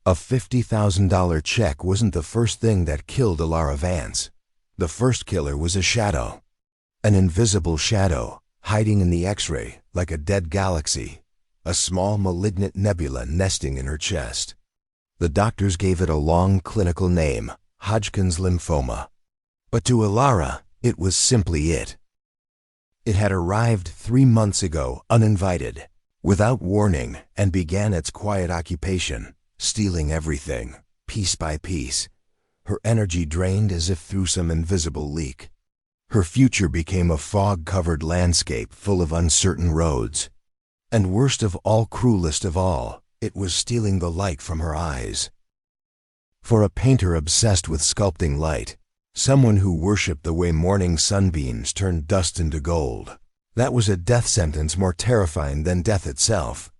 A $50,000 check wasn't the first thing that killed Elara Vance. The first killer was a shadow. An invisible shadow, hiding in the X-ray like a dead galaxy. A small malignant nebula nesting in her chest. The doctors gave it a long clinical name, Hodgkin's lymphoma. But to Elara, it was simply it. It had arrived 3 months ago, uninvited, without warning, and began its quiet occupation, stealing everything, piece by piece. Her energy drained as if through some invisible leak. Her future became a fog-covered landscape full of uncertain roads. And worst of all, cruelest of all, it was stealing the light from her eyes. For a painter obsessed with sculpting light, someone who worshipped the way morning sunbeams turned dust into gold, that was a death sentence more terrifying than death itself.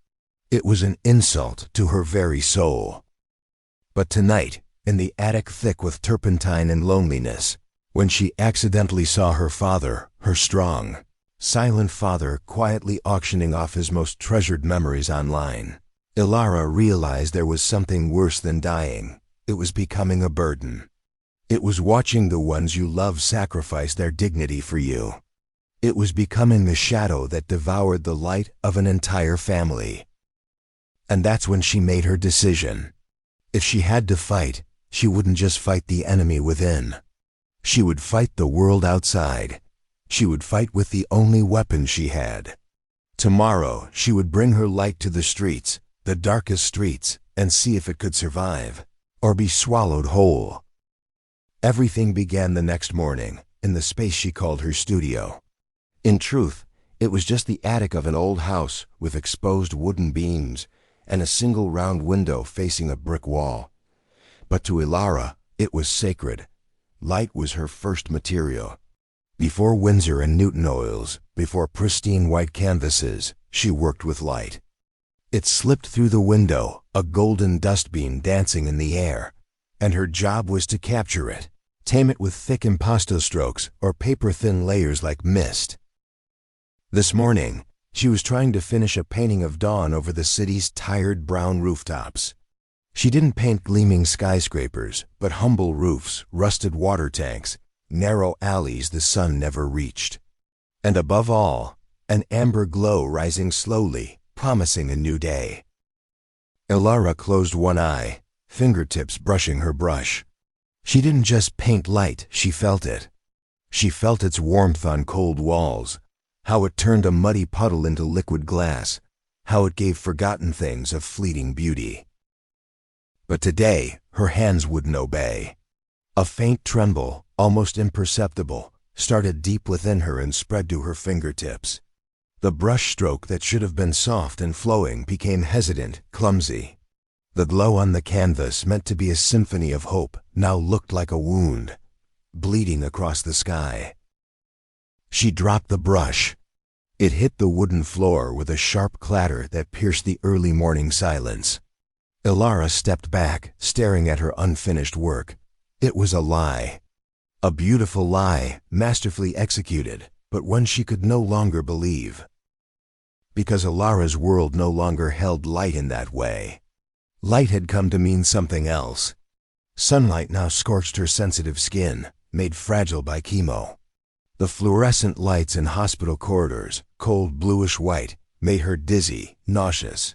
It was an insult to her very soul. But tonight, in the attic thick with turpentine and loneliness, when she accidentally saw her father, her strong, silent father, quietly auctioning off his most treasured memories online, Elara realized there was something worse than dying. It was becoming a burden. It was watching the ones you love sacrifice their dignity for you. It was becoming the shadow that devoured the light of an entire family. And that's when she made her decision. If she had to fight, she wouldn't just fight the enemy within. She would fight the world outside. She would fight with the only weapon she had. Tomorrow, she would bring her light to the streets, the darkest streets, and see if it could survive, or be swallowed whole. Everything began the next morning, in the space she called her studio. In truth, it was just the attic of an old house with exposed wooden beams and a single round window facing a brick wall. But to Elara, it was sacred. Light was her first material. Before Winsor and Newton oils, before pristine white canvases, she worked with light. It slipped through the window, a golden dust beam dancing in the air, and her job was to capture it, tame it with thick impasto strokes or paper-thin layers like mist. This morning, she was trying to finish a painting of dawn over the city's tired brown rooftops. She didn't paint gleaming skyscrapers, but humble roofs, rusted water tanks, narrow alleys the sun never reached. And above all, an amber glow rising slowly, promising a new day. Elara closed one eye, fingertips brushing her brush. She didn't just paint light, she felt it. She felt its warmth on cold walls, how it turned a muddy puddle into liquid glass, how it gave forgotten things a fleeting beauty. But today, her hands wouldn't obey. A faint tremble, almost imperceptible, started deep within her and spread to her fingertips. The brush stroke that should have been soft and flowing became hesitant, clumsy. The glow on the canvas, meant to be a symphony of hope, now looked like a wound, bleeding across the sky. She dropped the brush. It hit the wooden floor with a sharp clatter that pierced the early morning silence. Elara stepped back, staring at her unfinished work. It was a lie. A beautiful lie, masterfully executed, but one she could no longer believe. Because Elara's world no longer held light in that way. Light had come to mean something else. Sunlight now scorched her sensitive skin, made fragile by chemo. The fluorescent lights in hospital corridors, cold bluish white, made her dizzy, nauseous.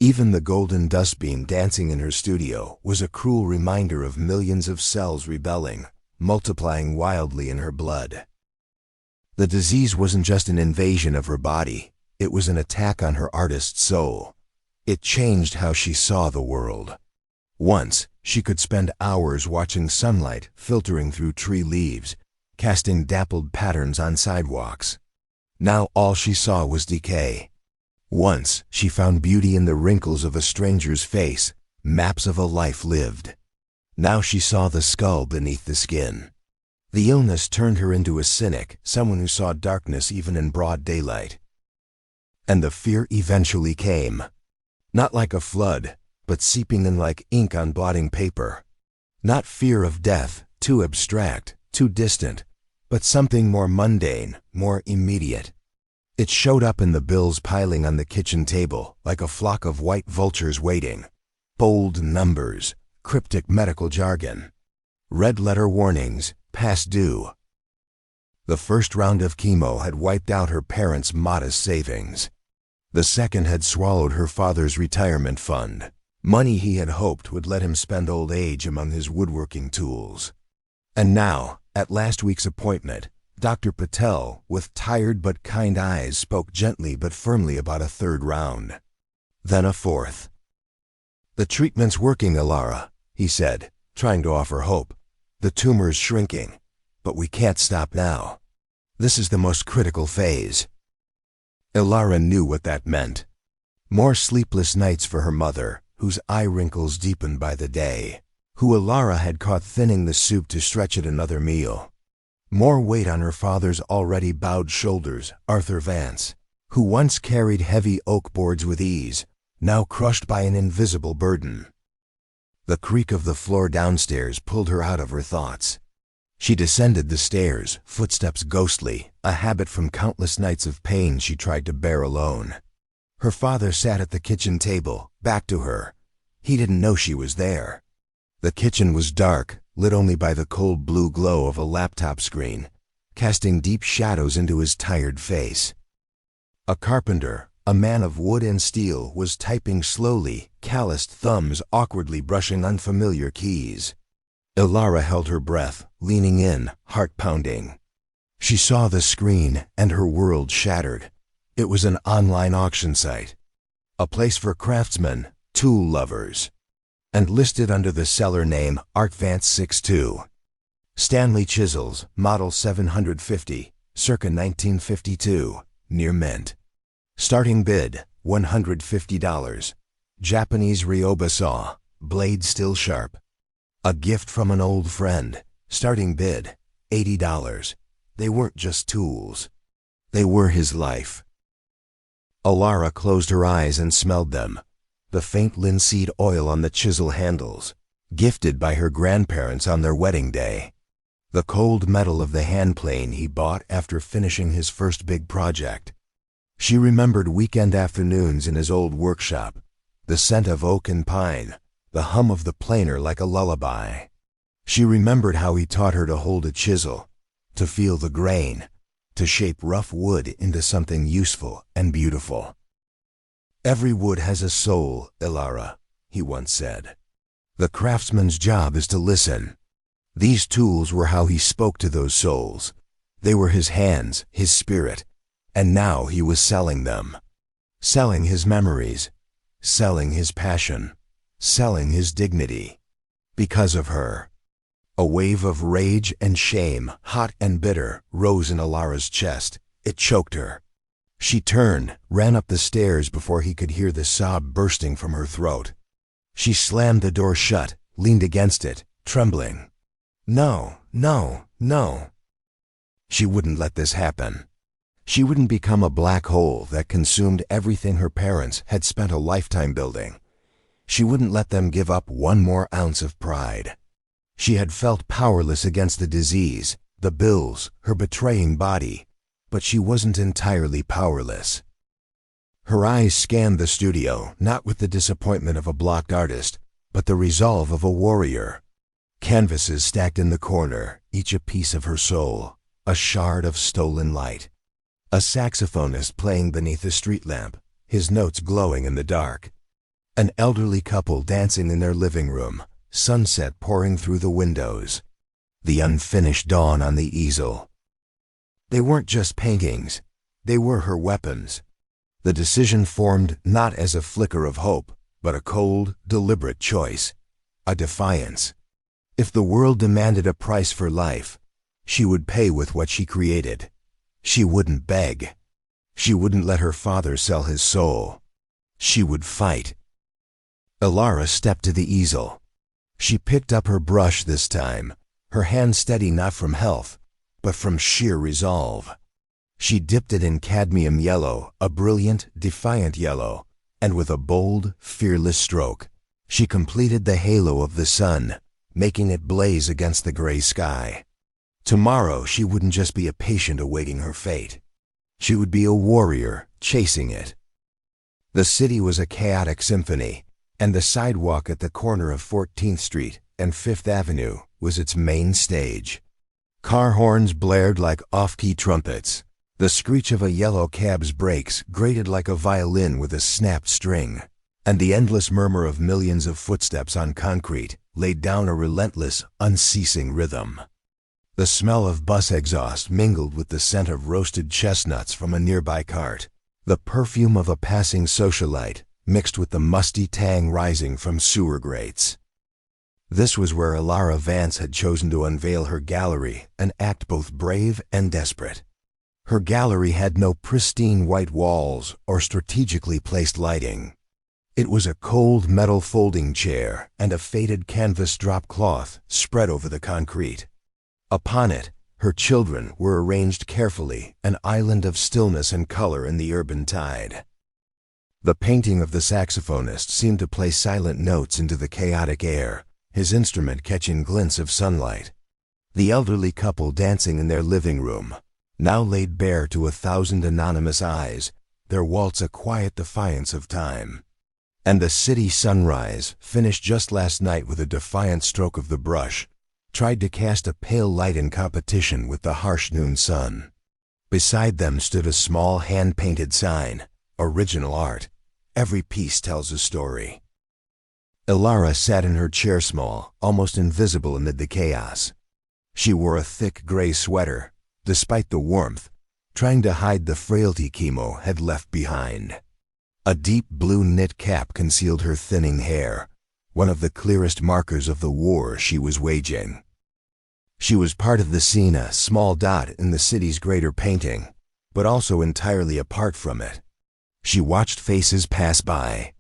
Even the golden dust beam dancing in her studio was a cruel reminder of millions of cells rebelling, multiplying wildly in her blood. The disease wasn't just an invasion of her body, it was an attack on her artist's soul. It changed how she saw the world. Once, she could spend hours watching sunlight filtering through tree leaves, casting dappled patterns on sidewalks. Now all she saw was decay. Once, she found beauty in the wrinkles of a stranger's face, maps of a life lived. Now she saw the skull beneath the skin. The illness turned her into a cynic, someone who saw darkness even in broad daylight. And the fear eventually came. Not like a flood, but seeping in like ink on blotting paper. Not fear of death, too abstract, too distant, but something more mundane, more immediate. It showed up in the bills piling on the kitchen table, like a flock of white vultures waiting. Bold numbers, cryptic medical jargon, red-letter warnings, past due. The first round of chemo had wiped out her parents' modest savings. The second had swallowed her father's retirement fund, money he had hoped would let him spend old age among his woodworking tools. And now, at last week's appointment, Dr. Patel, with tired but kind eyes, spoke gently but firmly about a third round. Then a fourth. "The treatment's working, Elara," he said, trying to offer hope. "The tumor's shrinking, but we can't stop now. This is the most critical phase." Elara knew what that meant. More sleepless nights for her mother, whose eye wrinkles deepened by the day, who Elara had caught thinning the soup to stretch at another meal. More weight on her father's already bowed shoulders, Arthur Vance, who once carried heavy oak boards with ease, now crushed by an invisible burden. The creak of the floor downstairs pulled her out of her thoughts. She descended the stairs, footsteps ghostly, a habit from countless nights of pain she tried to bear alone. Her father sat at the kitchen table, back to her. He didn't know she was there. The kitchen was dark, lit only by the cold blue glow of a laptop screen, casting deep shadows into his tired face. A carpenter, a man of wood and steel, was typing slowly, calloused thumbs awkwardly brushing unfamiliar keys. Elara held her breath, leaning in, heart pounding. She saw the screen, and her world shattered. It was an online auction site, a place for craftsmen, tool lovers, and listed under the seller name Vance 62. Stanley chisels, model 750, circa 1952, near mint. Starting bid, $150. Japanese Ryoba saw, blade still sharp. A gift from an old friend. Starting bid, $80. They weren't just tools. They were his life. Elara closed her eyes and smelled them. The faint linseed oil on the chisel handles, gifted by her grandparents on their wedding day. The cold metal of the handplane he bought after finishing his first big project. She remembered weekend afternoons in his old workshop, the scent of oak and pine, the hum of the planer like a lullaby. She remembered how he taught her to hold a chisel, to feel the grain, to shape rough wood into something useful and beautiful. "Every wood has a soul, Elara," he once said. "The craftsman's job is to listen." These tools were how he spoke to those souls. They were his hands, his spirit, and now he was selling them. Selling his memories, selling his passion, selling his dignity. Because of her. A wave of rage and shame, hot and bitter, rose in Elara's chest. It choked her. She turned, ran up the stairs before he could hear the sob bursting from her throat. She slammed the door shut, leaned against it, trembling. No, no, no. She wouldn't let this happen. She wouldn't become a black hole that consumed everything her parents had spent a lifetime building. She wouldn't let them give up one more ounce of pride. She had felt powerless against the disease, the bills, her betraying body, but she wasn't entirely powerless. Her eyes scanned the studio, not with the disappointment of a blocked artist, but the resolve of a warrior. Canvases stacked in the corner, each a piece of her soul, a shard of stolen light. A saxophonist playing beneath a street lamp, his notes glowing in the dark. An elderly couple dancing in their living room, sunset pouring through the windows. The unfinished dawn on the easel. They weren't just paintings, they were her weapons. The decision formed not as a flicker of hope, but a cold, deliberate choice, a defiance. If the world demanded a price for life, she would pay with what she created. She wouldn't beg. She wouldn't let her father sell his soul. She would fight. Elara stepped to the easel. She picked up her brush this time, her hand steady not from health, but from sheer resolve. She dipped it in cadmium yellow, a brilliant, defiant yellow, and with a bold, fearless stroke, she completed the halo of the sun, making it blaze against the gray sky. Tomorrow she wouldn't just be a patient awaiting her fate. She would be a warrior, chasing it. The city was a chaotic symphony, and the sidewalk at the corner of 14th Street and 5th Avenue was its main stage. Car horns blared like off-key trumpets. The screech of a yellow cab's brakes grated like a violin with a snapped string, and the endless murmur of millions of footsteps on concrete laid down a relentless, unceasing rhythm. The smell of bus exhaust mingled with the scent of roasted chestnuts from a nearby cart. The perfume of a passing socialite mixed with the musty tang rising from sewer grates. This was where Elara Vance had chosen to unveil her gallery, an act both brave and desperate. Her gallery had no pristine white walls or strategically placed lighting. It was a cold metal folding chair and a faded canvas drop cloth spread over the concrete. Upon it, her children were arranged carefully, an island of stillness and color in the urban tide. The painting of the saxophonist seemed to play silent notes into the chaotic air, his instrument catching glints of sunlight. The elderly couple dancing in their living room, now laid bare to 1,000 anonymous eyes, their waltz a quiet defiance of time. And the city sunrise, finished just last night with a defiant stroke of the brush, tried to cast a pale light in competition with the harsh noon sun. Beside them stood a small hand-painted sign, "Original Art. Every piece tells a story." Elara sat in her chair small, almost invisible amid the chaos. She wore a thick gray sweater, despite the warmth, trying to hide the frailty Chemo had left behind. A deep blue knit cap concealed her thinning hair, one of the clearest markers of the war she was waging. She was part of the scene, a small dot in the city's greater painting, but also entirely apart from it. She watched faces pass by.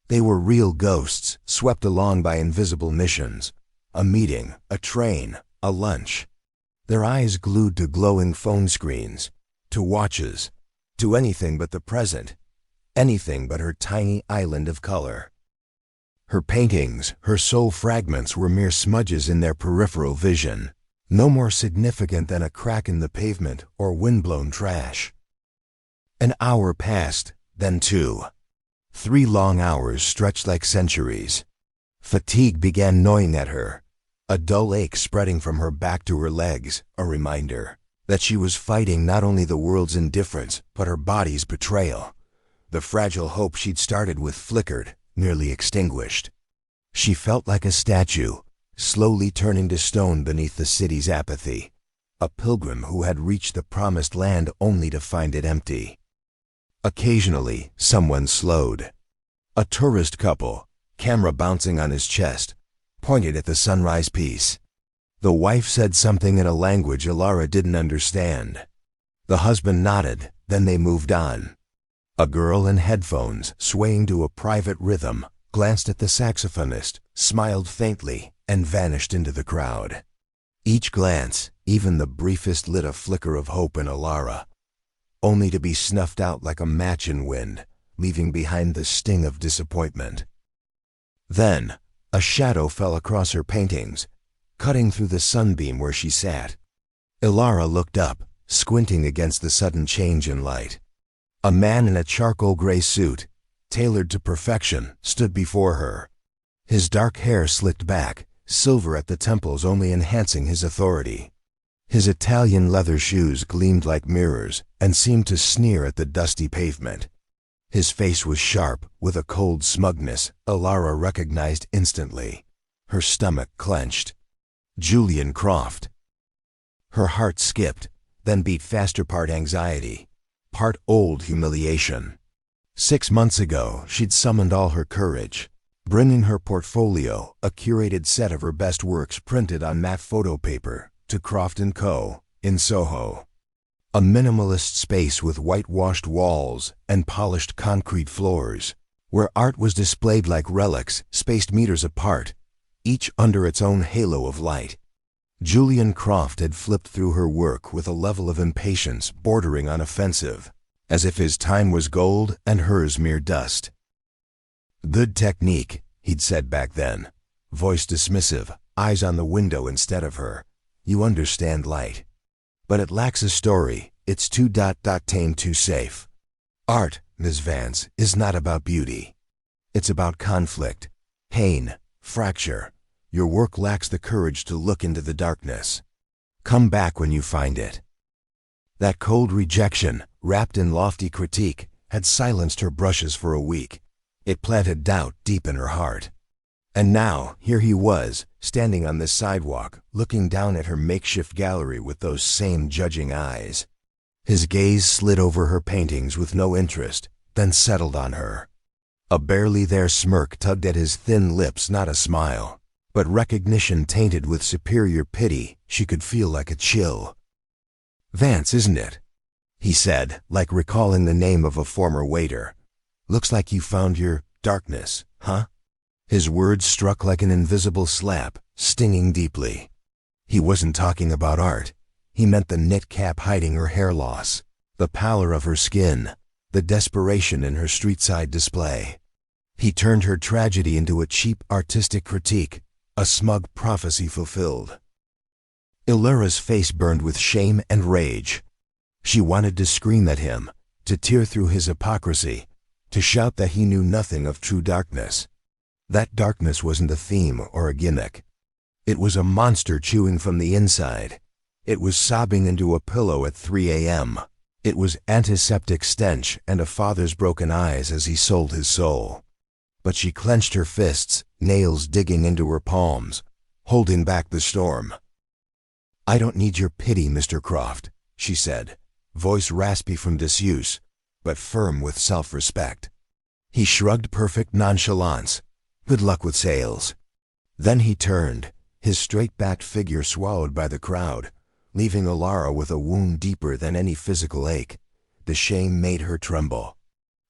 They were real ghosts, swept along by invisible missions, a meeting, a train, a lunch. Their eyes glued to glowing phone screens, to watches, to anything but the present, anything but her tiny island of color. Her paintings, her soul fragments, were mere smudges in their peripheral vision, no more significant than a crack in the pavement or windblown trash. An hour passed, then 2. 3 long hours stretched like centuries. Fatigue began gnawing at her, a dull ache spreading from her back to her legs, a reminder that she was fighting not only the world's indifference, but her body's betrayal. The fragile hope she'd started with flickered, nearly extinguished. She felt like a statue, slowly turning to stone beneath the city's apathy, a pilgrim who had reached the promised land only to find it empty. Occasionally, someone slowed. A tourist couple, camera bouncing on his chest, pointed at the sunrise piece. The wife said something in a language Elara didn't understand. The husband nodded, then they moved on. A girl in headphones, swaying to a private rhythm, glanced at the saxophonist, smiled faintly, and vanished into the crowd. Each glance, even the briefest, lit a flicker of hope in Elara, only to be snuffed out like a match in wind, leaving behind the sting of disappointment. Then, a shadow fell across her paintings, cutting through the sunbeam where she sat. Elara looked up, squinting against the sudden change in light. A man in a charcoal gray suit, tailored to perfection, stood before her. His dark hair slicked back, silver at the temples only enhancing his authority. His Italian leather shoes gleamed like mirrors and seemed to sneer at the dusty pavement. His face was sharp, with a cold smugness Elara recognized instantly. Her stomach clenched. Julian Croft. Her heart skipped, then beat faster, part anxiety, part old humiliation. 6 months ago, she'd summoned all her courage, bringing her portfolio, a curated set of her best works printed on matte photo paper, to Croft & Co. in Soho. A minimalist space with whitewashed walls and polished concrete floors, where art was displayed like relics, spaced meters apart, each under its own halo of light. Julian Croft had flipped through her work with a level of impatience bordering on offensive, as if his time was gold and hers mere dust. "Good technique," he'd said back then, voice dismissive, eyes on the window instead of her. "You understand light. But it lacks a story. It's tame, too safe. Art, Ms. Vance, is not about beauty. It's about conflict, pain, fracture. Your work lacks the courage to look into the darkness. Come back when you find it. That cold rejection, wrapped in lofty critique, had silenced her brushes for a week. It planted doubt deep in her heart. And now, here he was, standing on the sidewalk, looking down at her makeshift gallery with those same judging eyes. His gaze slid over her paintings with no interest, then settled on her. A barely there smirk tugged at his thin lips, not a smile, but recognition tainted with superior pity. She could feel like a chill. "Vance, isn't it?" he said, like recalling the name of a former waiter. "Looks like you found your darkness, huh?" His words struck like an invisible slap, stinging deeply. He wasn't talking about art. He meant the knit cap hiding her hair loss, the pallor of her skin, the desperation in her street-side display. He turned her tragedy into a cheap artistic critique, a smug prophecy fulfilled. Elara's face burned with shame and rage. She wanted to scream at him, to tear through his hypocrisy, to shout that he knew nothing of true darkness. That darkness wasn't a theme or a gimmick. It was a monster chewing from the inside. It was sobbing into a pillow at 3 a.m. It was antiseptic stench and a father's broken eyes as he sold his soul. But she clenched her fists, nails digging into her palms, holding back the storm. "I don't need your pity, Mr. Croft," she said, voice raspy from disuse, but firm with self-respect. He shrugged perfect nonchalance. "Good luck with sales." Then he turned, his straight-backed figure swallowed by the crowd, leaving Elara with a wound deeper than any physical ache. The shame made her tremble.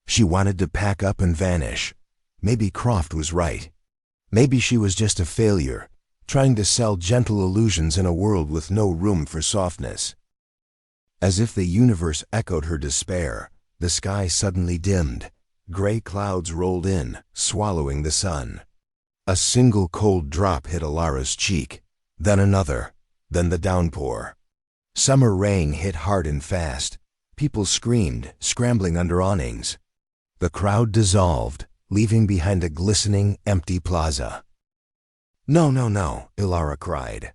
She wanted to pack up and vanish. Maybe Croft was right. Maybe she was just a failure, trying to sell gentle illusions in a world with no room for softness. As if the universe echoed her despair, the sky suddenly dimmed. Gray clouds rolled in, swallowing the sun. A single cold drop hit Elara's cheek, then another, then the downpour. Summer rain hit hard and fast. People screamed, scrambling under awnings. The crowd dissolved, leaving behind a glistening, empty plaza. "No, no, no," Elara cried.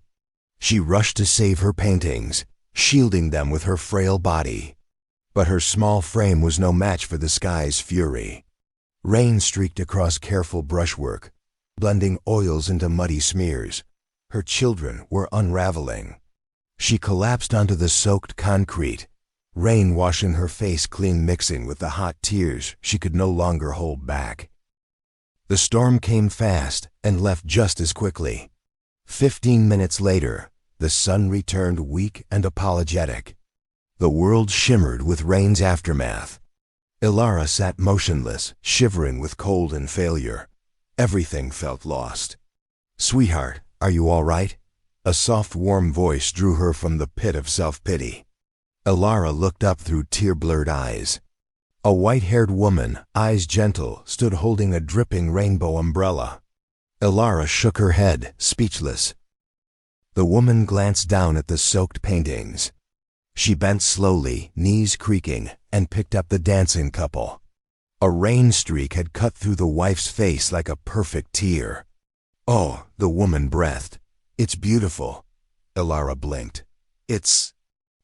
She rushed to save her paintings, shielding them with her frail body. But her small frame was no match for the sky's fury. Rain streaked across careful brushwork, blending oils into muddy smears. Her children were unraveling. She collapsed onto the soaked concrete, rain washing her face clean, mixing with the hot tears she could no longer hold back. The storm came fast and left just as quickly. 15 minutes later, the sun returned weak and apologetic. The world shimmered with rain's aftermath. Elara sat motionless, shivering with cold and failure. Everything felt lost. "Sweetheart, are you all right?" A soft, warm voice drew her from the pit of self-pity. Elara looked up through tear-blurred eyes. A white-haired woman, eyes gentle, stood holding a dripping rainbow umbrella. Elara shook her head, speechless. The woman glanced down at the soaked paintings. She bent slowly, knees creaking, and picked up the dancing couple. A rain streak had cut through the wife's face like a perfect tear. "Oh," the woman breathed. "It's beautiful." Elara blinked. "It's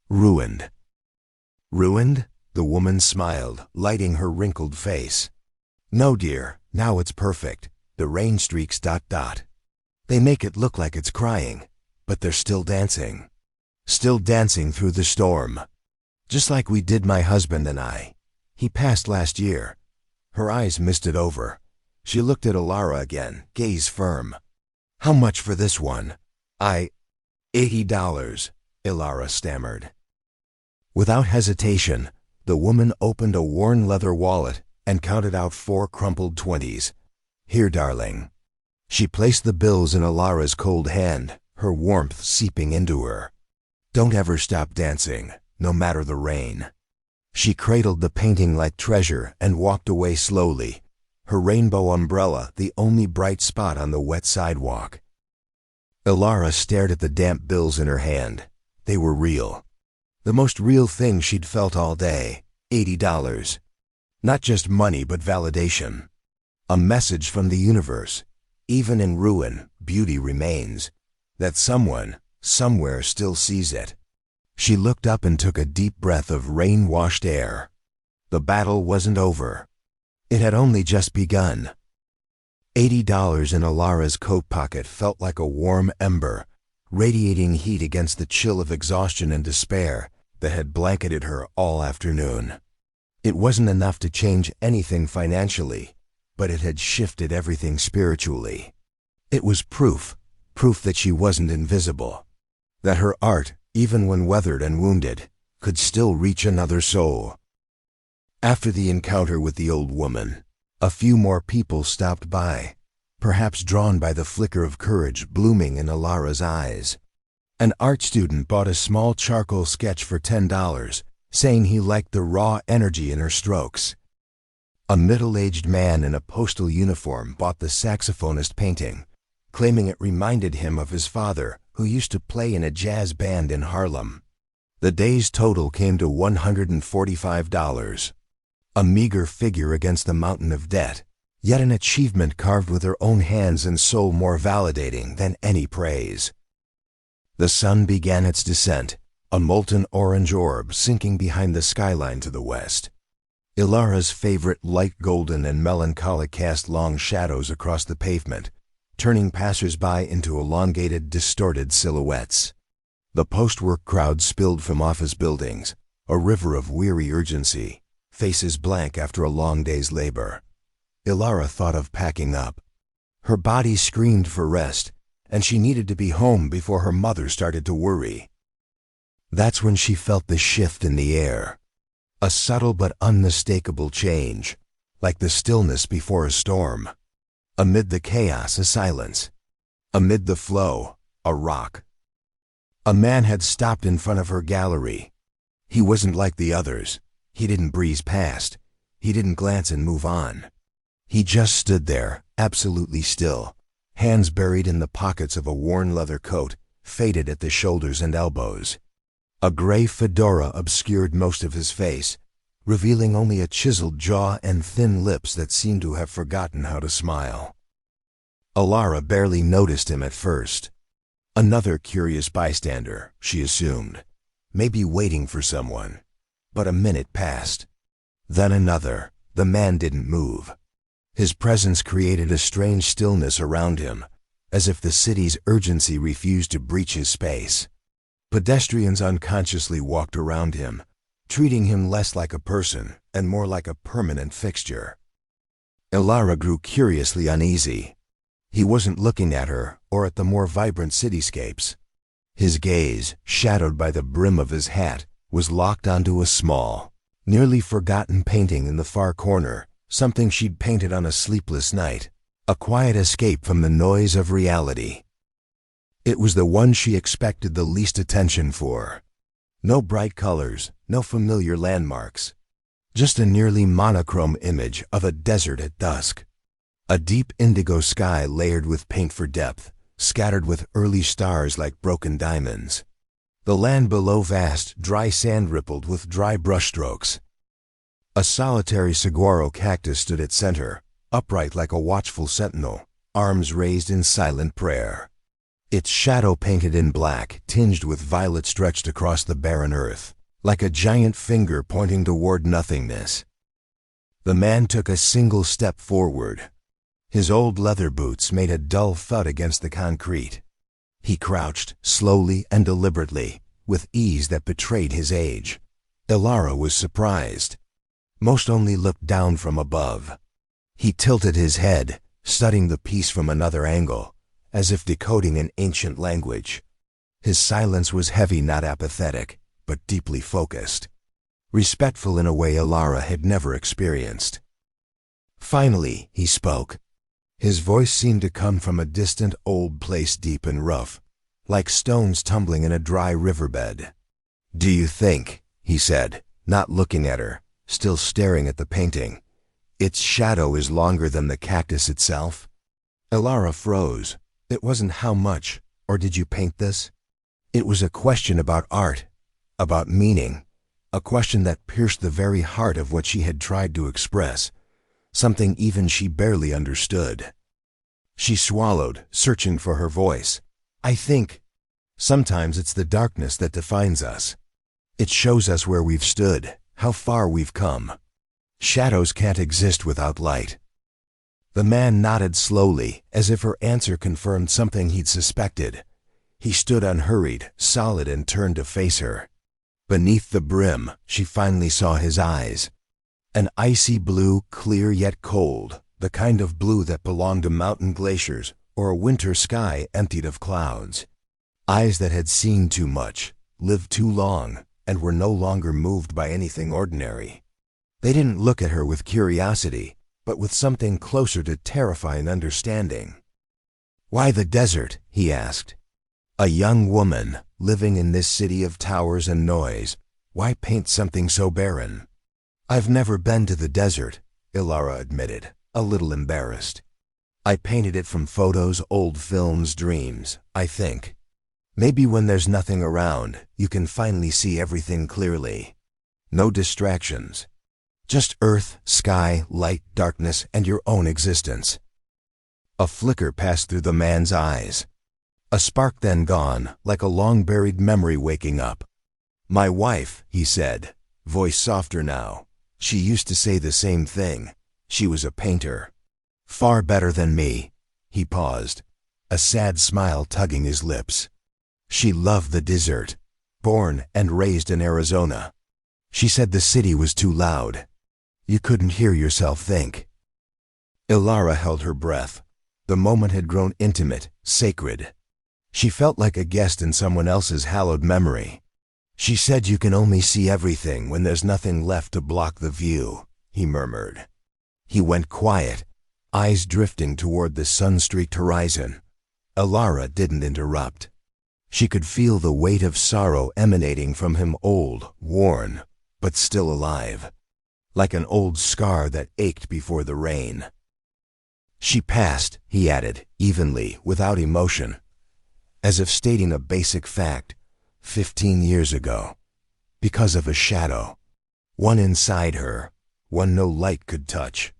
ruined." "Ruined?" The woman smiled, lighting her wrinkled face. "No, dear, now it's perfect. The rain streaks ... They make it look like it's crying, but they're still dancing. Still dancing through the storm. Just like we did, my husband and I. He passed last year." Her eyes misted over. She looked at Elara again, gaze firm. "How much for this one?" $80, Elara stammered. Without hesitation, the woman opened a worn leather wallet and counted out 4 crumpled 20s. "Here, darling." She placed the bills in Elara's cold hand, her warmth seeping into her. "Don't ever stop dancing, no matter the rain." She cradled the painting like treasure and walked away slowly, her rainbow umbrella the only bright spot on the wet sidewalk. Elara stared at the damp bills in her hand. They were real. The most real thing she'd felt all day. $80. Not just money, but validation. A message from the universe. Even in ruin, beauty remains. That someone, somewhere still sees it. She looked up and took a deep breath of rain-washed air. The battle wasn't over. It had only just begun. $80 in Elara's coat pocket felt like a warm ember, radiating heat against the chill of exhaustion and despair that had blanketed her all afternoon. It wasn't enough to change anything financially, but it had shifted everything spiritually. It was proof that she wasn't invisible, that her art, even when weathered and wounded, could still reach another soul. After the encounter with the old woman, a few more people stopped by, perhaps drawn by the flicker of courage blooming in Elara's eyes. An art student bought a small charcoal sketch for $10, saying he liked the raw energy in her strokes. A middle-aged man in a postal uniform bought the saxophonist painting, claiming it reminded him of his father, who used to play in a jazz band in Harlem. The day's total came to $145. A meager figure against the mountain of debt, yet an achievement carved with her own hands and soul more validating than any praise. The sun began its descent, a molten orange orb sinking behind the skyline to the west. Elara's favorite light golden and melancholic cast long shadows across the pavement, turning passers-by into elongated, distorted silhouettes. The post-work crowd spilled from office buildings, a river of weary urgency, faces blank after a long day's labor. Elara thought of packing up. Her body screamed for rest, and she needed to be home before her mother started to worry. That's when she felt the shift in the air. A subtle but unmistakable change, like the stillness before a storm. Amid the chaos, a silence. Amid the flow, a rock. A man had stopped in front of her gallery. He wasn't like the others. He didn't breeze past. He didn't glance and move on. He just stood there, absolutely still, hands buried in the pockets of a worn leather coat, faded at the shoulders and elbows. A gray fedora obscured most of his face, revealing only a chiseled jaw and thin lips that seemed to have forgotten how to smile. Elara barely noticed him at first. Another curious bystander, she assumed, maybe waiting for someone. But a minute passed. Then another. The man didn't move. His presence created a strange stillness around him, as if the city's urgency refused to breach his space. Pedestrians unconsciously walked around him, treating him less like a person and more like a permanent fixture. Elara grew curiously uneasy. He wasn't looking at her or at the more vibrant cityscapes. His gaze, shadowed by the brim of his hat, was locked onto a small, nearly forgotten painting in the far corner, something she'd painted on a sleepless night, a quiet escape from the noise of reality. It was the one she expected the least attention for. No bright colors, no familiar landmarks. Just a nearly monochrome image of a desert at dusk. A deep indigo sky layered with paint for depth, scattered with early stars like broken diamonds. The land below vast, dry sand rippled with dry brushstrokes. A solitary saguaro cactus stood at center, upright like a watchful sentinel, arms raised in silent prayer. Its shadow painted in black, tinged with violet, stretched across the barren earth, like a giant finger pointing toward nothingness. The man took a single step forward. His old leather boots made a dull thud against the concrete. He crouched, slowly and deliberately, with ease that betrayed his age. Elara was surprised. Most only looked down from above. He tilted his head, studying the piece from another angle, as if decoding an ancient language. His silence was heavy, not apathetic, but deeply focused. Respectful in a way Elara had never experienced. Finally, he spoke. His voice seemed to come from a distant old place, deep and rough, like stones tumbling in a dry riverbed. "Do you think," he said, not looking at her, still staring at the painting, "its shadow is longer than the cactus itself?" Elara froze. It wasn't how much, or did you paint this? It was a question about art, about meaning, a question that pierced the very heart of what she had tried to express. something even she barely understood. She swallowed, searching for her voice. I think sometimes it's the darkness that defines us. It shows us where we've stood, how far we've come. Shadows can't exist without light. The man nodded slowly, as if her answer confirmed something he'd suspected. He stood unhurried, solid, and turned to face her. Beneath the brim, she finally saw his eyes. An icy blue, clear yet cold, the kind of blue that belonged to mountain glaciers or a winter sky emptied of clouds. Eyes that had seen too much, lived too long, and were no longer moved by anything ordinary. They didn't look at her with curiosity, but with something closer to terrifying understanding. Why the desert? He asked. A young woman, living in this city of towers and noise, why paint something so barren? I've never been to the desert, Elara admitted, a little embarrassed. I painted it from photos, old films, dreams, I think. Maybe when there's nothing around, you can finally see everything clearly. No distractions. Just earth, sky, light, darkness, and your own existence. A flicker passed through the man's eyes. A spark then gone, like a long-buried memory waking up. My wife, he said, voice softer now. She used to say the same thing. She was a painter. Far better than me. He paused, a sad smile tugging his lips. She loved the desert, born and raised in Arizona. She said the city was too loud. You couldn't hear yourself think. Elara held her breath. The moment had grown intimate, sacred. She felt like a guest in someone else's hallowed memory. She said you can only see everything when there's nothing left to block the view, he murmured. He went quiet, eyes drifting toward the sun-streaked horizon. Elara didn't interrupt. She could feel the weight of sorrow emanating from him, old, worn, but still alive. Like an old scar that ached before the rain. She passed, he added, evenly, without emotion, as if stating a basic fact, 15 years ago, because of a shadow. One inside her, one no light could touch.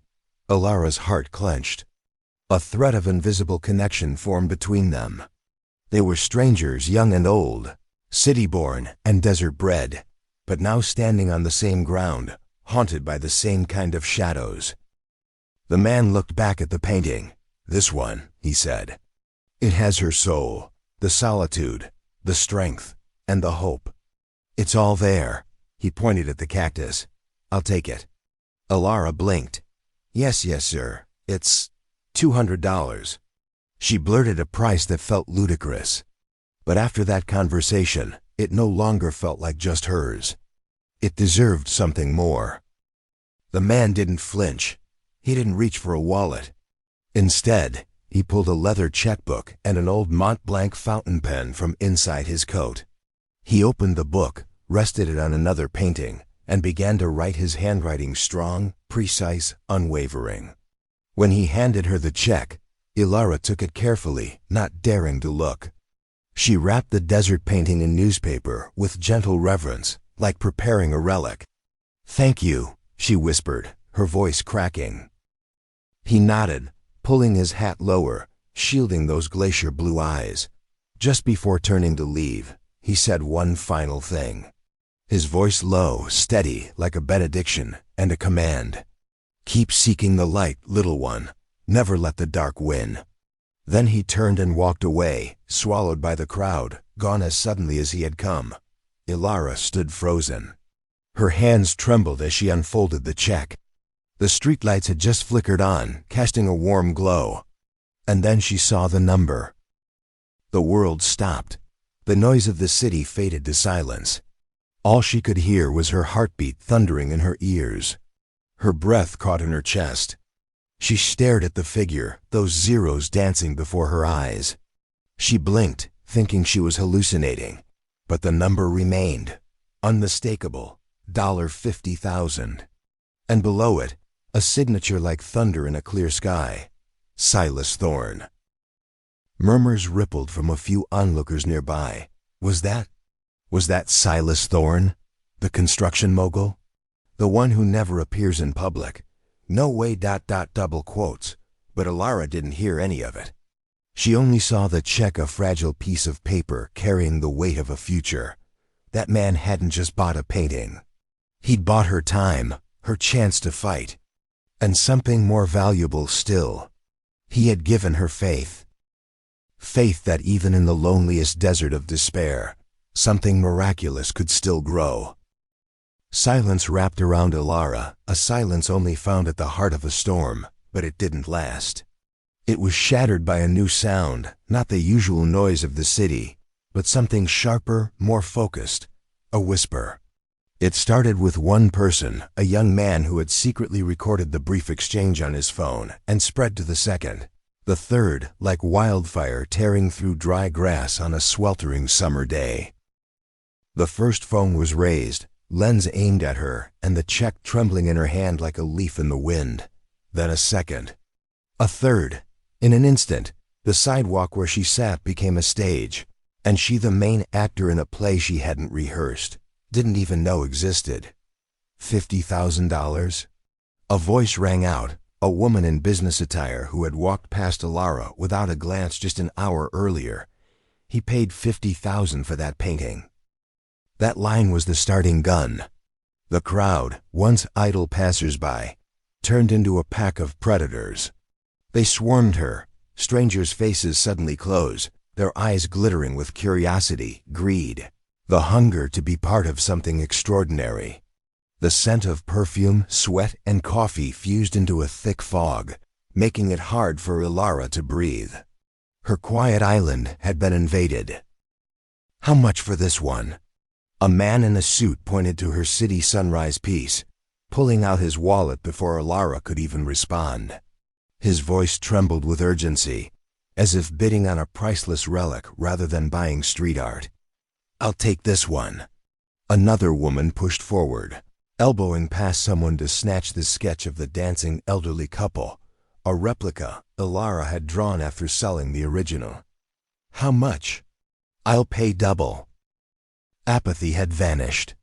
Elara's heart clenched. A thread of invisible connection formed between them. They were strangers, young and old, city-born and desert-bred, but now standing on the same ground, haunted by the same kind of shadows. The man looked back at the painting. This one, he said. It has her soul, the solitude, the strength, and the hope. It's all there. He pointed at the cactus. I'll take it. Elara blinked. Yes, sir. It's $200. She blurted a price that felt ludicrous. But after that conversation, it no longer felt like just hers. It deserved something more. The man didn't flinch. He didn't reach for a wallet. Instead, he pulled a leather checkbook and an old Mont Blanc fountain pen from inside his coat. He opened the book, rested it on another painting, and began to write, his handwriting strong, precise, unwavering. When he handed her the check, Elara took it carefully, not daring to look. She wrapped the desert painting in newspaper with gentle reverence, like preparing a relic. Thank you, she whispered, her voice cracking. He nodded, pulling his hat lower, shielding those glacier blue eyes. Just before turning to leave, he said one final thing. His voice low, steady, like a benediction and a command. Keep seeking the light, little one. Never let the dark win. Then he turned and walked away, swallowed by the crowd, gone as suddenly as he had come. Elara stood frozen. Her hands trembled as she unfolded the check. The streetlights had just flickered on, casting a warm glow. And then she saw the number. The world stopped. The noise of the city faded to silence. All she could hear was her heartbeat thundering in her ears. Her breath caught in her chest. She stared at the figure, those zeros dancing before her eyes. She blinked, thinking she was hallucinating. But the number remained. Unmistakable. $50,000. And below it, a signature like thunder in a clear sky. Silas Thorne. Murmurs rippled from a few onlookers nearby. Was that Silas Thorne? The construction mogul? The one who never appears in public, No way, double quotes, but Elara didn't hear any of it. She only saw the check, a fragile piece of paper carrying the weight of a future. That man hadn't just bought a painting. He'd bought her time, her chance to fight. And something more valuable still. He had given her faith. Faith that even in the loneliest desert of despair, something miraculous could still grow. Silence wrapped around Elara, a silence only found at the heart of a storm, but it didn't last. It was shattered by a new sound, not the usual noise of the city, but something sharper, more focused, a whisper. It started with one person, a young man who had secretly recorded the brief exchange on his phone, and spread to the second. The third, like wildfire tearing through dry grass on a sweltering summer day. The first phone was raised, lens aimed at her, and the check trembling in her hand like a leaf in the wind. Then a second. A third. In an instant, the sidewalk where she sat became a stage, and she the main actor in a play she hadn't rehearsed, didn't even know existed. $50,000? A voice rang out, a woman in business attire who had walked past Elara without a glance just an hour earlier. He paid $50,000 for that painting. That line was the starting gun. The crowd, once idle passers-by, turned into a pack of predators. They swarmed her, strangers' faces suddenly close, their eyes glittering with curiosity, greed, the hunger to be part of something extraordinary. The scent of perfume, sweat, and coffee fused into a thick fog, making it hard for Elara to breathe. Her quiet island had been invaded. How much for this one? A man in a suit pointed to her city sunrise piece, pulling out his wallet before Elara could even respond. His voice trembled with urgency, as if bidding on a priceless relic rather than buying street art. "I'll take this one." Another woman pushed forward, elbowing past someone to snatch the sketch of the dancing elderly couple, a replica Elara had drawn after selling the original. "How much?" "I'll pay double." Apathy had vanished.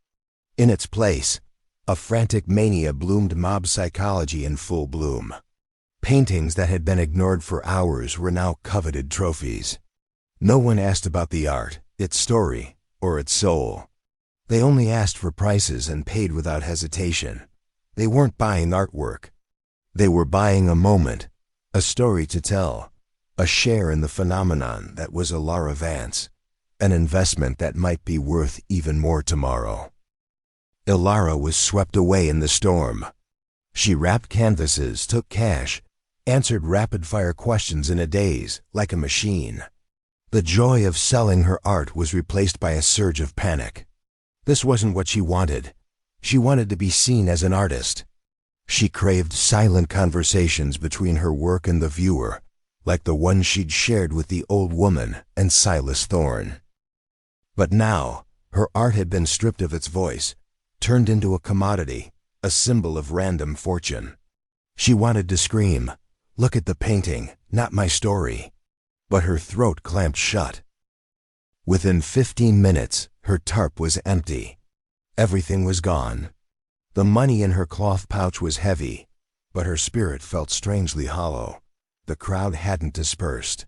In its place, a frantic mania bloomed, mob psychology in full bloom. Paintings that had been ignored for hours were now coveted trophies. No one asked about the art, its story, or its soul. They only asked for prices and paid without hesitation. They weren't buying artwork. They were buying a moment, a story to tell, a share in the phenomenon that was Elara Vance, an investment that might be worth even more tomorrow. Elara was swept away in the storm. She wrapped canvases, took cash, answered rapid-fire questions in a daze, like a machine. The joy of selling her art was replaced by a surge of panic. This wasn't what she wanted. She wanted to be seen as an artist. She craved silent conversations between her work and the viewer, like the one she'd shared with the old woman and Silas Thorne. But now, her art had been stripped of its voice, turned into a commodity, a symbol of random fortune. She wanted to scream, "Look at the painting, not my story." But her throat clamped shut. Within 15 minutes, her tarp was empty. Everything was gone. The money in her cloth pouch was heavy, but her spirit felt strangely hollow. The crowd hadn't dispersed.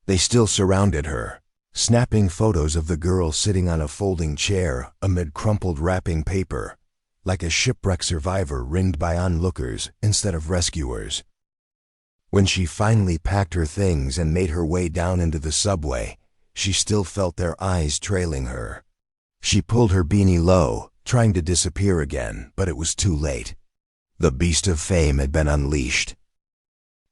They still surrounded her, snapping photos of the girl sitting on a folding chair amid crumpled wrapping paper, like a shipwreck survivor ringed by onlookers instead of rescuers. When she finally packed her things and made her way down into the subway, she still felt their eyes trailing her. She pulled her beanie low, trying to disappear again, but it was too late. The beast of fame had been unleashed.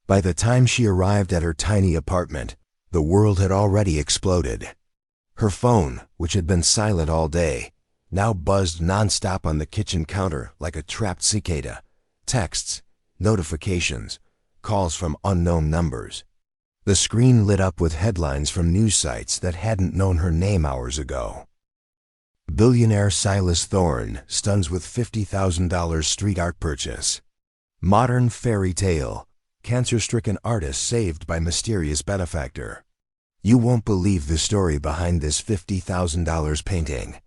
By the time she arrived at her tiny apartment, the world had already exploded. Her phone, which had been silent all day, now buzzed nonstop on the kitchen counter like a trapped cicada. Texts, notifications, calls from unknown numbers. The screen lit up with headlines from news sites that hadn't known her name hours ago. Billionaire Silas Thorne stuns with $50,000 street art purchase. Modern fairy tale. Cancer-stricken artist saved by mysterious benefactor. You won't believe the story behind this $50,000 painting.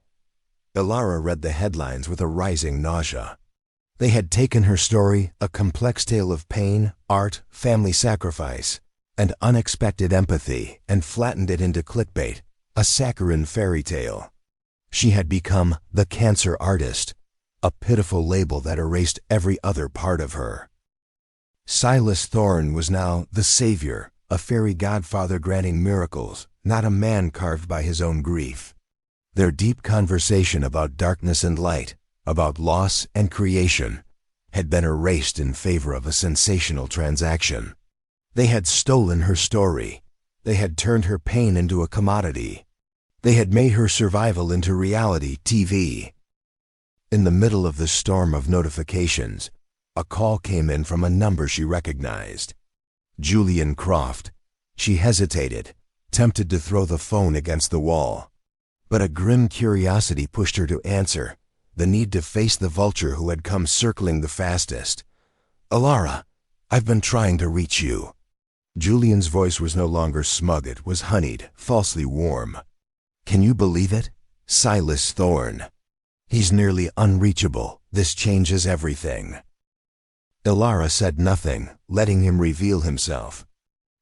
Elara read the headlines with a rising nausea. They had taken her story, a complex tale of pain, art, family sacrifice, and unexpected empathy, and flattened it into clickbait, a saccharine fairy tale. She had become the cancer artist, a pitiful label that erased every other part of her. Silas Thorne was now the savior, a fairy godfather granting miracles, not a man carved by his own grief. Their deep conversation about darkness and light, about loss and creation, had been erased in favor of a sensational transaction. They had stolen her story. They had turned her pain into a commodity. They had made her survival into reality TV. In the middle of the storm of notifications, a call came in from a number she recognized. Julian Croft. She hesitated, tempted to throw the phone against the wall. But a grim curiosity pushed her to answer, the need to face the vulture who had come circling the fastest. "Elara, I've been trying to reach you." Julian's voice was no longer smug, it was honeyed, falsely warm. "Can you believe it? Silas Thorne. He's nearly unreachable. This changes everything." Elara said nothing, letting him reveal himself.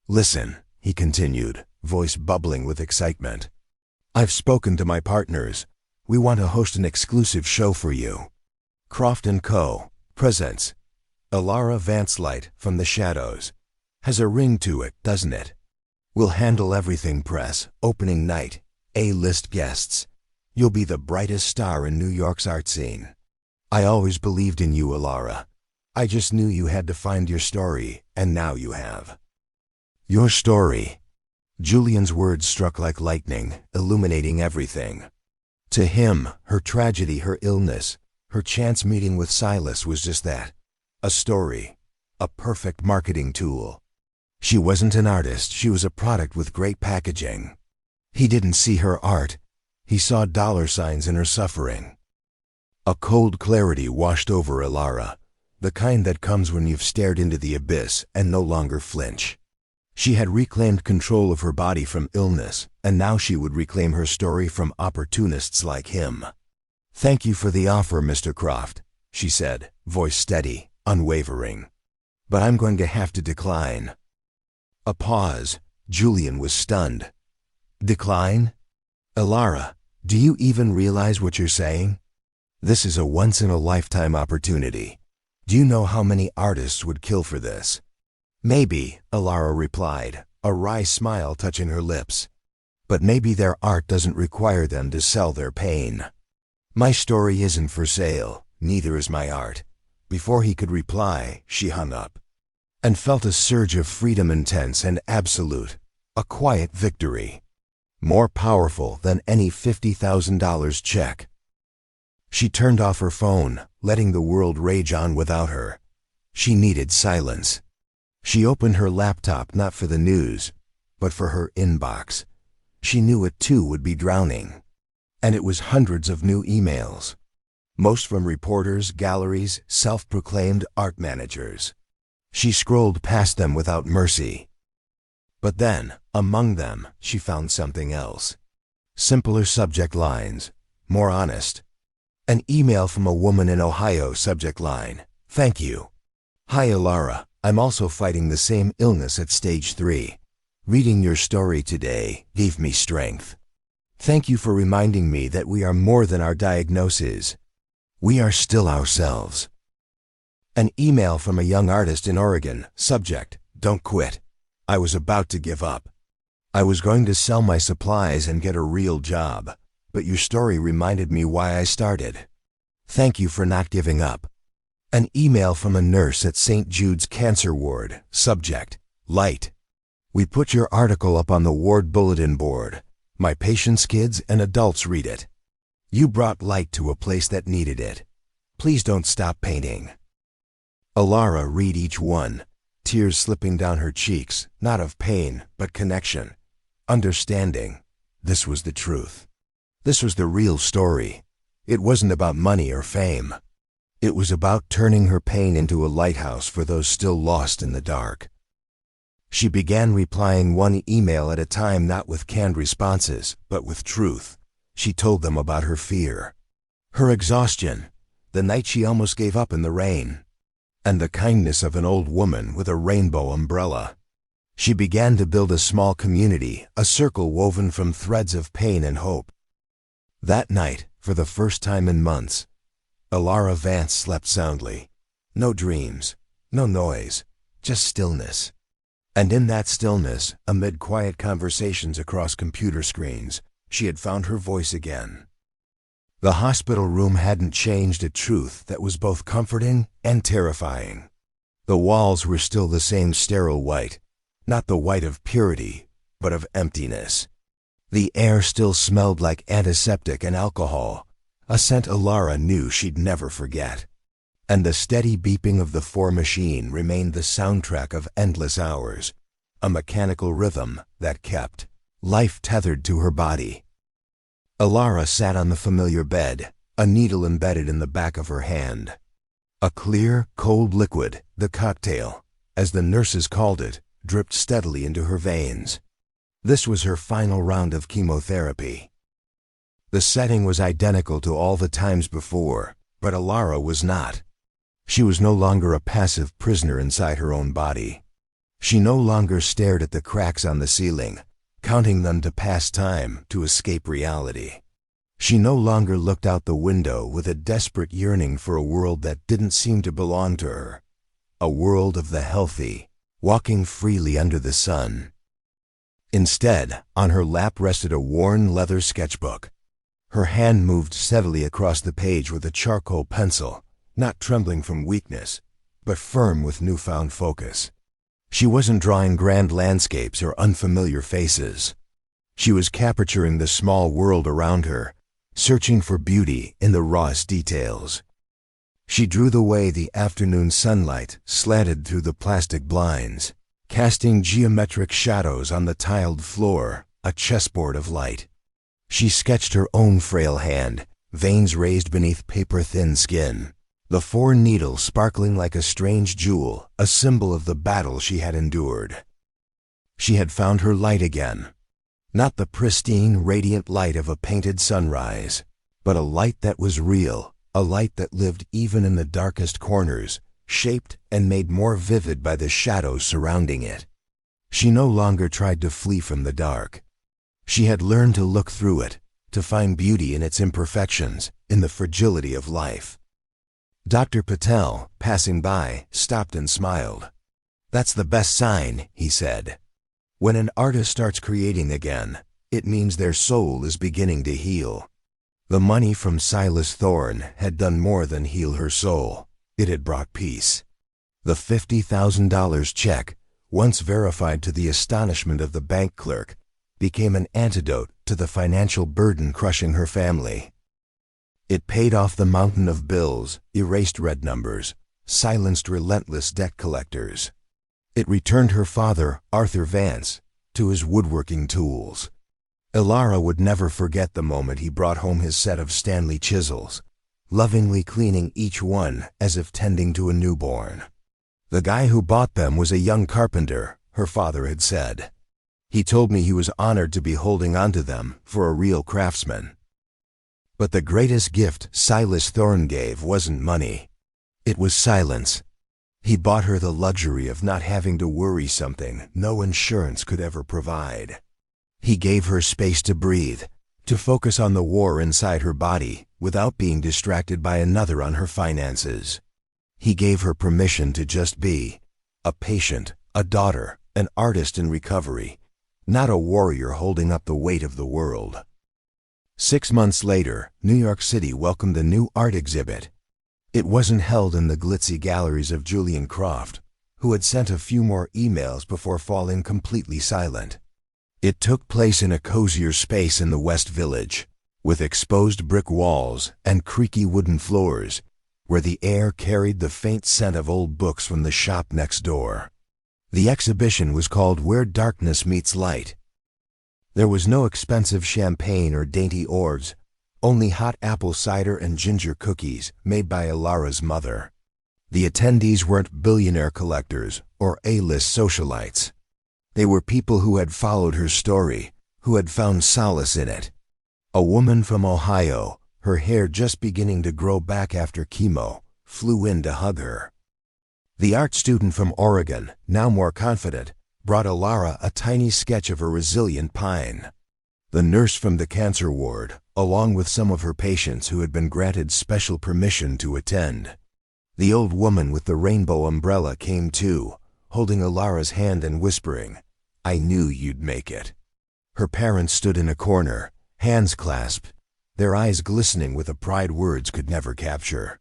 "Listen," he continued, voice bubbling with excitement. "I've spoken to my partners. We want to host an exclusive show for you. Croft & Co. presents Elara Vance Light from the Shadows. Has a ring to it, doesn't it? We'll handle everything press, opening night, A-list guests. You'll be the brightest star in New York's art scene. I always believed in you, Elara. I just knew you had to find your story, and now you have." "Your story." Julian's words struck like lightning, illuminating everything. To him, her tragedy, her illness, her chance meeting with Silas was just that, a story, a perfect marketing tool. She wasn't an artist, she was a product with great packaging. He didn't see her art, he saw dollar signs in her suffering. A cold clarity washed over Elara, the kind that comes when you've stared into the abyss and no longer flinch. She had reclaimed control of her body from illness, and now she would reclaim her story from opportunists like him. "Thank you for the offer, Mr. Croft," she said, voice steady, unwavering. "But I'm going to have to decline." A pause. Julian was stunned. "Decline? Elara, do you even realize what you're saying? This is a once-in-a-lifetime opportunity. Do you know how many artists would kill for this?" "Maybe," Elara replied, a wry smile touching her lips. "But maybe their art doesn't require them to sell their pain. My story isn't for sale, neither is my art." Before he could reply, she hung up, and felt a surge of freedom, intense and absolute, a quiet victory, more powerful than any $50,000 check. She turned off her phone, letting the world rage on without her. She needed silence. She opened her laptop not for the news, but for her inbox. She knew it too would be drowning. And it was hundreds of new emails. Most from reporters, galleries, self-proclaimed art managers. She scrolled past them without mercy. But then, among them, she found something else. Simpler subject lines, more honest. An email from a woman in Ohio, subject line, "Thank you. Hi Elara, I'm also fighting the same illness at stage 3. Reading your story today gave me strength. Thank you for reminding me that we are more than our diagnoses. We are still ourselves." An email from a young artist in Oregon, subject, "Don't quit. I was about to give up. I was going to sell my supplies and get a real job, but your story reminded me why I started. Thank you for not giving up." An email from a nurse at St. Jude's Cancer Ward, subject, "Light. We put your article up on the ward bulletin board. My patients' kids and adults read it. You brought light to a place that needed it. Please don't stop painting." Elara read each one, tears slipping down her cheeks, not of pain, but connection, understanding. This was the truth. This was the real story. It wasn't about money or fame. It was about turning her pain into a lighthouse for those still lost in the dark. She began replying one email at a time, not with canned responses, but with truth. She told them about her fear, her exhaustion, the night she almost gave up in the rain, and the kindness of an old woman with a rainbow umbrella. She began to build a small community, a circle woven from threads of pain and hope. That night, for the first time in months, Elara Vance slept soundly. No dreams, no noise, just stillness. And in that stillness, amid quiet conversations across computer screens, she had found her voice again. The hospital room hadn't changed, a truth that was both comforting and terrifying. The walls were still the same sterile white, not the white of purity, but of emptiness. The air still smelled like antiseptic and alcohol, a scent Elara knew she'd never forget. And the steady beeping of the 4 machine remained the soundtrack of endless hours, a mechanical rhythm that kept life tethered to her body. Elara sat on the familiar bed, a needle embedded in the back of her hand. A clear, cold liquid, the cocktail, as the nurses called it, dripped steadily into her veins. This was her final round of chemotherapy. The setting was identical to all the times before, but Elara was not. She was no longer a passive prisoner inside her own body. She no longer stared at the cracks on the ceiling, counting them to pass time, to escape reality. She no longer looked out the window with a desperate yearning for a world that didn't seem to belong to her. A world of the healthy, walking freely under the sun. Instead, on her lap rested a worn leather sketchbook. Her hand moved steadily across the page with a charcoal pencil, not trembling from weakness, but firm with newfound focus. She wasn't drawing grand landscapes or unfamiliar faces. She was capturing the small world around her, searching for beauty in the rawest details. She drew the way the afternoon sunlight slanted through the plastic blinds, casting geometric shadows on the tiled floor, a chessboard of light. She sketched her own frail hand, veins raised beneath paper-thin skin, the 4 needles sparkling like a strange jewel, a symbol of the battle she had endured. She had found her light again. Not the pristine, radiant light of a painted sunrise, but a light that was real, a light that lived even in the darkest corners, shaped and made more vivid by the shadows surrounding it. She no longer tried to flee from the dark. She had learned to look through it, to find beauty in its imperfections, in the fragility of life. Dr. Patel, passing by, stopped and smiled. "That's the best sign," he said. "When an artist starts creating again, it means their soul is beginning to heal." The money from Silas Thorne had done more than heal her soul. It had brought peace. The $50,000 check, once verified to the astonishment of the bank clerk, became an antidote to the financial burden crushing her family. It paid off the mountain of bills, erased red numbers, silenced relentless debt collectors. It returned her father, Arthur Vance, to his woodworking tools. Elara would never forget the moment he brought home his set of Stanley chisels, lovingly cleaning each one as if tending to a newborn. The guy who bought them was a young carpenter, her father had said. He told me he was honored to be holding onto them for a real craftsman. But the greatest gift Silas Thorne gave wasn't money. It was silence. He bought her the luxury of not having to worry something no insurance could ever provide. He gave her space to breathe, to focus on the war inside her body without being distracted by another on her finances. He gave her permission to just be a patient, a daughter, an artist in recovery, not a warrior holding up the weight of the world. 6 months later, New York City welcomed a new art exhibit. It wasn't held in the glitzy galleries of Julian Croft, who had sent a few more emails before falling completely silent. It took place in a cozier space in the West Village, with exposed brick walls and creaky wooden floors, where the air carried the faint scent of old books from the shop next door. The exhibition was called Where Darkness Meets Light. There was no expensive champagne or dainty hors, only hot apple cider and ginger cookies made by Elara's mother. The attendees weren't billionaire collectors or A-list socialites. They were people who had followed her story, who had found solace in it. A woman from Ohio, her hair just beginning to grow back after chemo, flew in to hug her. The art student from Oregon, now more confident, brought Elara a tiny sketch of a resilient pine. The nurse from the cancer ward, along with some of her patients who had been granted special permission to attend. The old woman with the rainbow umbrella came too, holding Elara's hand and whispering, "I knew you'd make it." Her parents stood in a corner, hands clasped, their eyes glistening with a pride words could never capture.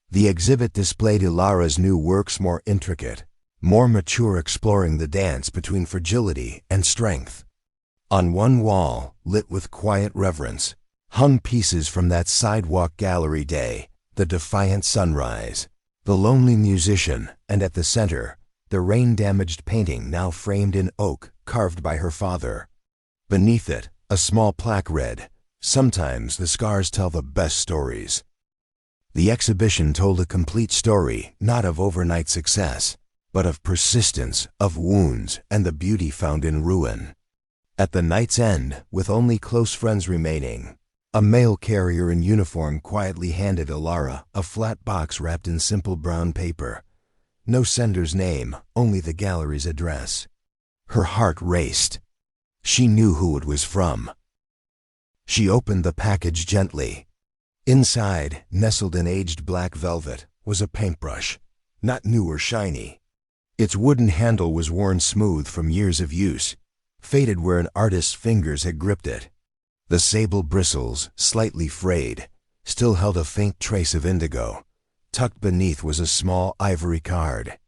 The exhibit displayed Elara's new works, more intricate, more mature, exploring the dance between fragility and strength. On one wall, lit with quiet reverence, hung pieces from that sidewalk gallery day, the defiant sunrise, the lonely musician, and at the center, the rain-damaged painting now framed in oak, carved by her father. Beneath it, a small plaque read, "Sometimes the scars tell the best stories." The exhibition told a complete story, not of overnight success, but of persistence, of wounds, and the beauty found in ruin. At the night's end, with only close friends remaining, a mail carrier in uniform quietly handed Elara a flat box wrapped in simple brown paper. No sender's name, only the gallery's address. Her heart raced. She knew who it was from. She opened the package gently. Inside, nestled in aged black velvet, was a paintbrush, not new or shiny. Its wooden handle was worn smooth from years of use, faded where an artist's fingers had gripped it. The sable bristles, slightly frayed, still held a faint trace of indigo. Tucked beneath was a small ivory card.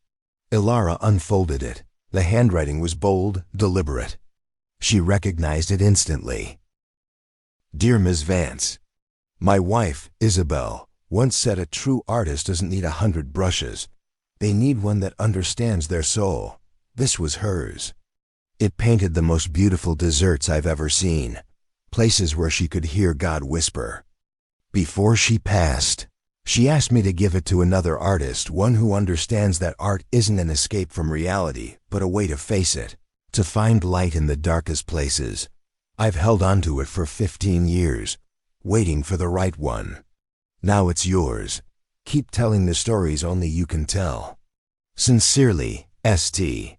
Elara unfolded it. The handwriting was bold, deliberate. She recognized it instantly. "Dear Ms. Vance, my wife, Isabel, once said a true artist doesn't need 100 brushes. They need one that understands their soul. This was hers. It painted the most beautiful deserts I've ever seen, places where she could hear God whisper. Before she passed, she asked me to give it to another artist, one who understands that art isn't an escape from reality, but a way to face it, to find light in the darkest places. I've held onto it for 15 years, waiting for the right one. Now it's yours. Keep telling the stories only you can tell. Sincerely, St."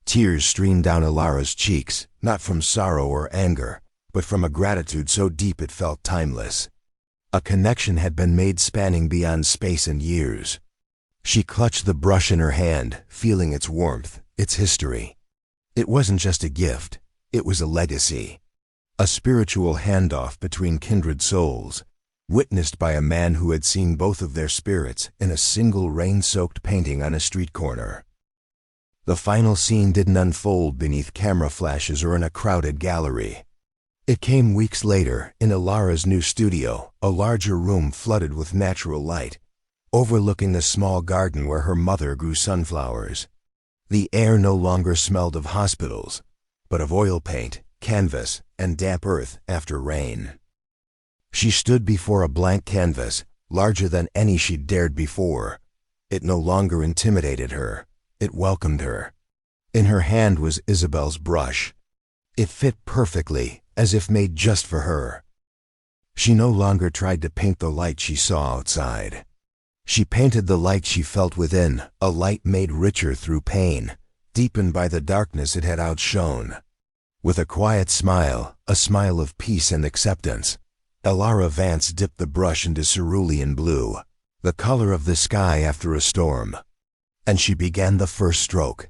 Tears streamed down Elara's cheeks, not from sorrow or anger, but from a gratitude so deep it felt timeless. A connection had been made spanning beyond space and years. She clutched the brush in her hand, feeling its warmth, its history. It wasn't just a gift, it was a legacy. A spiritual handoff between kindred souls, witnessed by a man who had seen both of their spirits in a single rain-soaked painting on a street corner. The final scene didn't unfold beneath camera flashes or in a crowded gallery. It came weeks later, in Elara's new studio, a larger room flooded with natural light, overlooking the small garden where her mother grew sunflowers. The air no longer smelled of hospitals, but of oil paint, canvas, and damp earth after rain. She stood before a blank canvas, larger than any she'd dared before. It no longer intimidated her, it welcomed her. In her hand was Isabel's brush. It fit perfectly, as if made just for her. She no longer tried to paint the light she saw outside. She painted the light she felt within, a light made richer through pain, deepened by the darkness it had outshone. With a quiet smile, a smile of peace and acceptance, Elara Vance dipped the brush into cerulean blue, the color of the sky after a storm. And she began the first stroke.